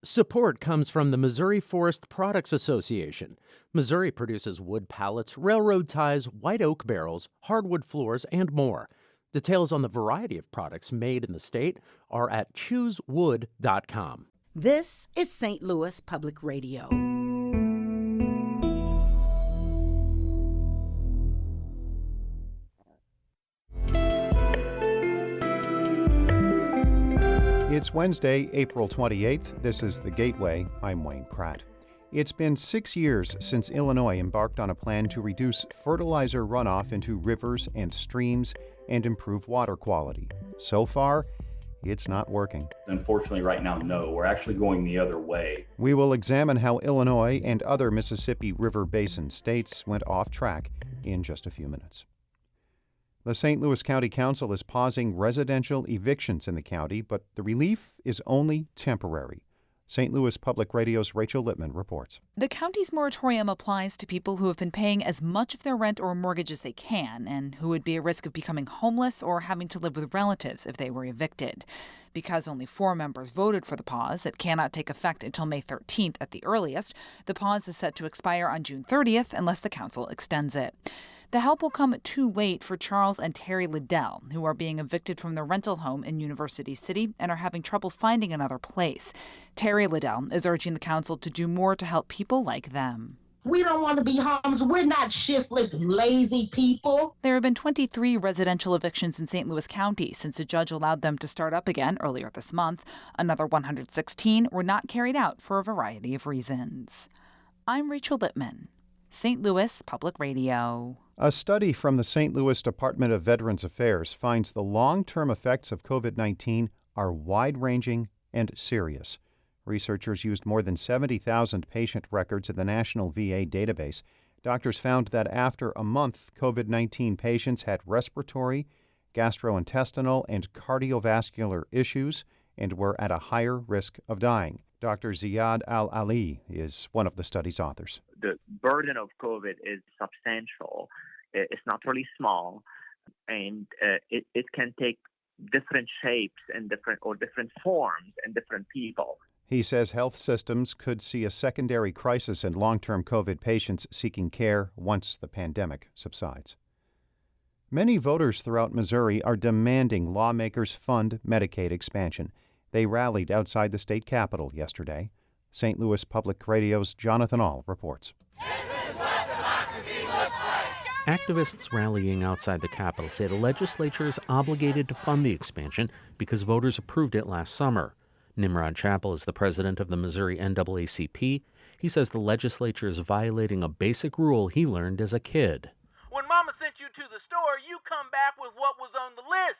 Support comes from the Missouri Forest Products Association. Missouri produces wood pallets, railroad ties, white oak barrels, hardwood floors, and more. Details on the variety of products made in the state are at choosewood.com. This is St. Louis Public Radio. It's Wednesday, April 28th. This is The Gateway. I'm Wayne Pratt. It's been 6 years since Illinois embarked on a plan to reduce fertilizer runoff into rivers and streams and improve water quality. So far, it's not working. Unfortunately, right now, no. We're actually going the other way. We will examine how Illinois and other Mississippi River Basin states went off track in just a few minutes. The St. Louis County Council is pausing residential evictions in the county, but the relief is only temporary. St. Louis Public Radio's Rachel Littman reports. The county's moratorium applies to people who have been paying as much of their rent or mortgage as they can and who would be at risk of becoming homeless or having to live with relatives if they were evicted. Because only 4 members voted for the pause, it cannot take effect until May 13th at the earliest. The pause is set to expire on June 30th unless the council extends it. The help will come too late for Charles and Terry Liddell, who are being evicted from their rental home in University City and are having trouble finding another place. Terry Liddell is urging the council to do more to help people like them. We don't want to be homeless. We're not shiftless, lazy people. There have been 23 residential evictions in St. Louis County since a judge allowed them to start up again earlier this month. Another 116 were not carried out for a variety of reasons. I'm Rachel Littman, St. Louis Public Radio. A study from the St. Louis Department of Veterans Affairs finds the long-term effects of COVID-19 are wide-ranging and serious. Researchers used more than 70,000 patient records in the National VA database. Doctors found that after a month, COVID-19 patients had respiratory, gastrointestinal, and cardiovascular issues and were at a higher risk of dying. Dr. Ziad Al-Ali is one of the study's authors. The burden of COVID is substantial. It's not really small, and it can take different shapes and different forms in different people. He says health systems could see a secondary crisis in long-term COVID patients seeking care once the pandemic subsides. Many voters throughout Missouri are demanding lawmakers fund Medicaid expansion. They rallied outside the state capitol yesterday. St. Louis Public Radio's Jonathan Ahl reports. This is what democracy looks like. Activists rallying outside the Capitol say the legislature is obligated to fund the expansion because voters approved it last summer. Nimrod Chappell is the president of the Missouri NAACP. He says the legislature is violating a basic rule he learned as a kid. When Mama sent you to the store, you come back with what was on the list.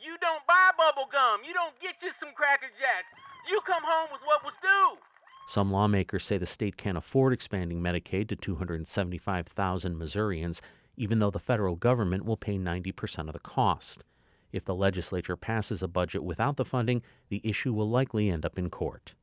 You don't buy bubble gum. You don't get you some Cracker Jacks. You come home with what was due. Some lawmakers say the state can't afford expanding Medicaid to 275,000 Missourians, even though the federal government will pay 90% of the cost. If the legislature passes a budget without the funding, the issue will likely end up in court.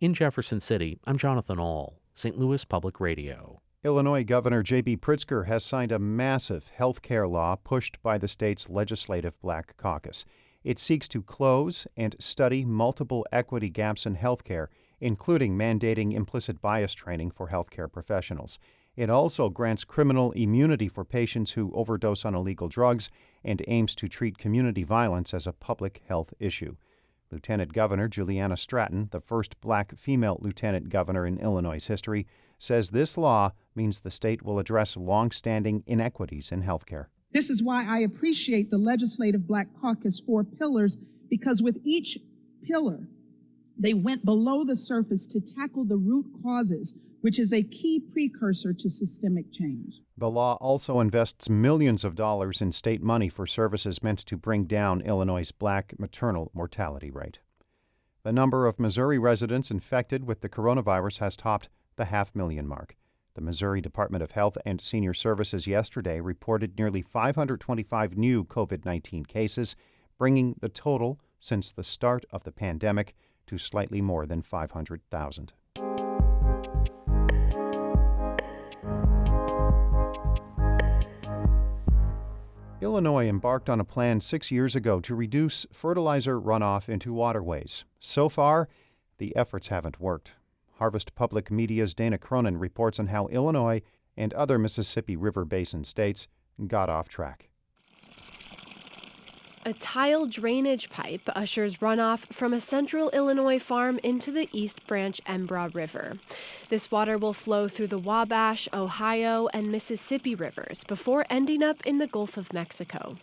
In Jefferson City, I'm Jonathan Ahl, St. Louis Public Radio. Illinois Governor J.B. Pritzker has signed a massive health care law pushed by the state's Legislative Black Caucus. It seeks to close and study multiple equity gaps in health care, including mandating implicit bias training for health care professionals. It also grants criminal immunity for patients who overdose on illegal drugs and aims to treat community violence as a public health issue. Lieutenant Governor Juliana Stratton, the first black female lieutenant governor in Illinois' history, says this law means the state will address long-standing inequities in health care. This is why I appreciate the Legislative Black Caucus 4 pillars, because with each pillar, they went below the surface to tackle the root causes, which is a key precursor to systemic change. The law also invests millions of dollars in state money for services meant to bring down Illinois' black maternal mortality rate. The number of Missouri residents infected with the coronavirus has topped the 500,000 mark. The Missouri Department of Health and Senior Services yesterday reported nearly 525 new COVID-19 cases, bringing the total since the start of the pandemic to slightly more than 500,000. Illinois embarked on a plan 6 years ago to reduce fertilizer runoff into waterways. So far, the efforts haven't worked. Harvest Public Media's Dana Cronin reports on how Illinois and other Mississippi River Basin states got off track. A tile drainage pipe ushers runoff from a central Illinois farm into the East Branch Embra River. This water will flow through the Wabash, Ohio, and Mississippi rivers before ending up in the Gulf of Mexico.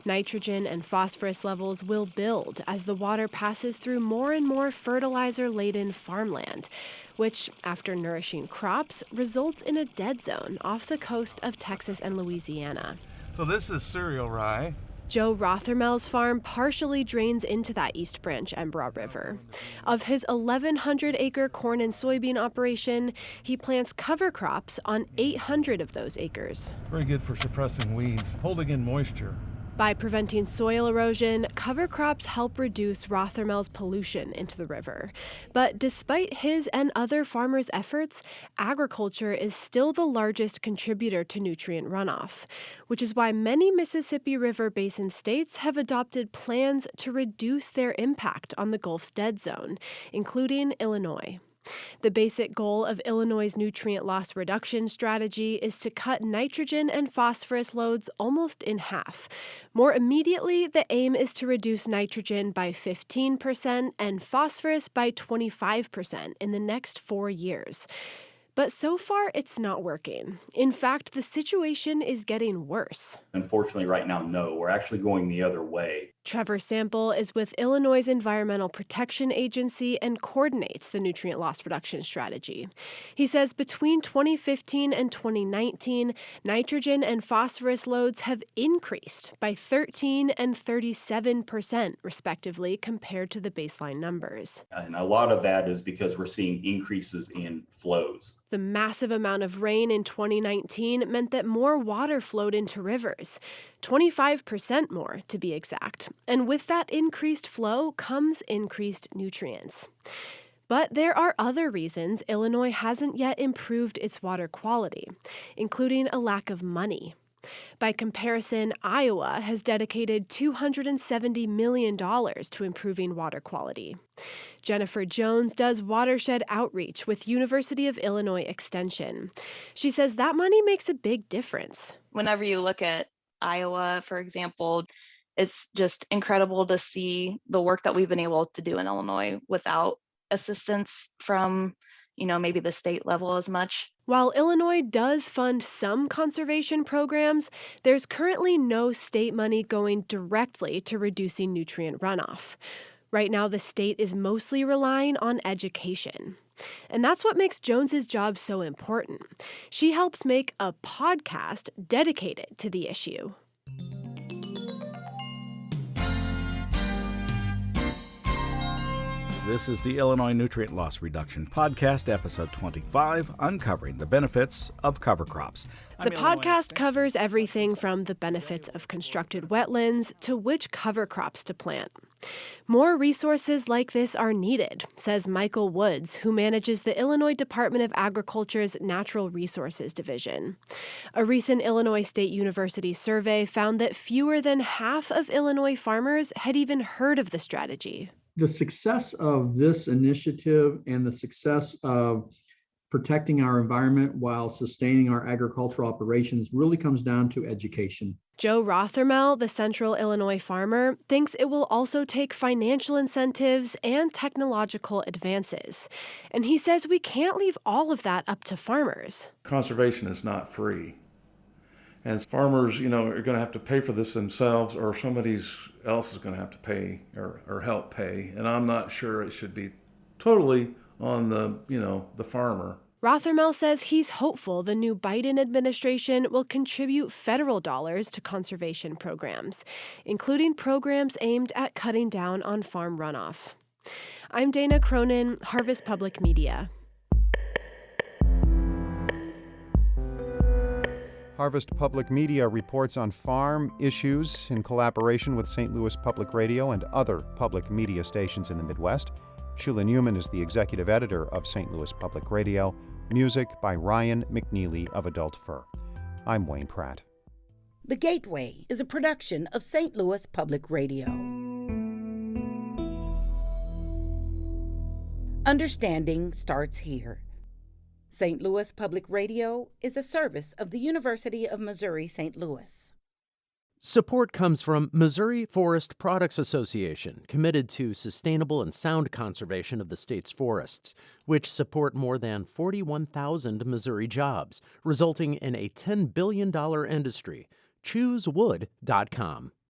Nitrogen and phosphorus levels will build as the water passes through more and more fertilizer-laden farmland, which, after nourishing crops, results in a dead zone off the coast of Texas and Louisiana. So this is cereal rye. Joe Rothermel's farm partially drains into that East Branch Embra River. Of his 1,100-acre corn and soybean operation, he plants cover crops on 800 of those acres. Very good for suppressing weeds, holding in moisture. By preventing soil erosion, cover crops help reduce Rothermel's pollution into the river. But despite his and other farmers' efforts, agriculture is still the largest contributor to nutrient runoff, which is why many Mississippi River Basin states have adopted plans to reduce their impact on the Gulf's dead zone, including Illinois. The basic goal of Illinois' nutrient loss reduction strategy is to cut nitrogen and phosphorus loads almost in half. More immediately, the aim is to reduce nitrogen by 15% and phosphorus by 25% in the next 4 years. But so far, it's not working. In fact, the situation is getting worse. Unfortunately, right now, no. We're actually going the other way. Trevor Sample is with Illinois' Environmental Protection Agency and coordinates the nutrient loss reduction strategy. He says between 2015 and 2019, nitrogen and phosphorus loads have increased by 13 and 37%, respectively, compared to the baseline numbers. And a lot of that is because we're seeing increases in flows. The massive amount of rain in 2019 meant that more water flowed into rivers, 25% more to be exact. And with that increased flow comes increased nutrients. But there are other reasons Illinois hasn't yet improved its water quality, including a lack of money. By comparison, Iowa has dedicated $270 million to improving water quality. Jennifer Jones does watershed outreach with University of Illinois Extension. She says that money makes a big difference. Whenever you look at Iowa, for example, it's just incredible to see the work that we've been able to do in Illinois without assistance from, maybe the state level as much. While Illinois does fund some conservation programs, there's currently no state money going directly to reducing nutrient runoff. Right now, the state is mostly relying on education. And that's what makes Jones's job so important. She helps make a podcast dedicated to the issue. This is the Illinois Nutrient Loss Reduction Podcast, episode 25, uncovering the benefits of cover crops. The podcast covers everything from the benefits of constructed wetlands to which cover crops to plant. More resources like this are needed, says Michael Woods, who manages the Illinois Department of Agriculture's Natural Resources Division. A recent Illinois State University survey found that fewer than half of Illinois farmers had even heard of the strategy. The success of this initiative and the success of protecting our environment while sustaining our agricultural operations really comes down to education. Joe Rothermel, the Central Illinois farmer, thinks it will also take financial incentives and technological advances. And he says we can't leave all of that up to farmers. Conservation is not free. And farmers, are going to have to pay for this themselves, or somebody else is going to have to pay or help pay. And I'm not sure it should be totally on the farmer. Rothermel says he's hopeful the new Biden administration will contribute federal dollars to conservation programs, including programs aimed at cutting down on farm runoff. I'm Dana Cronin, Harvest Public Media. Harvest Public Media reports on farm issues in collaboration with St. Louis Public Radio and other public media stations in the Midwest. Shula Newman is the executive editor of St. Louis Public Radio. Music by Ryan McNeely of Adult Fur. I'm Wayne Pratt. The Gateway is a production of St. Louis Public Radio. Understanding starts here. St. Louis Public Radio is a service of the University of Missouri St. Louis. Support comes from Missouri Forest Products Association, committed to sustainable and sound conservation of the state's forests, which support more than 41,000 Missouri jobs, resulting in a $10 billion industry. ChooseWood.com.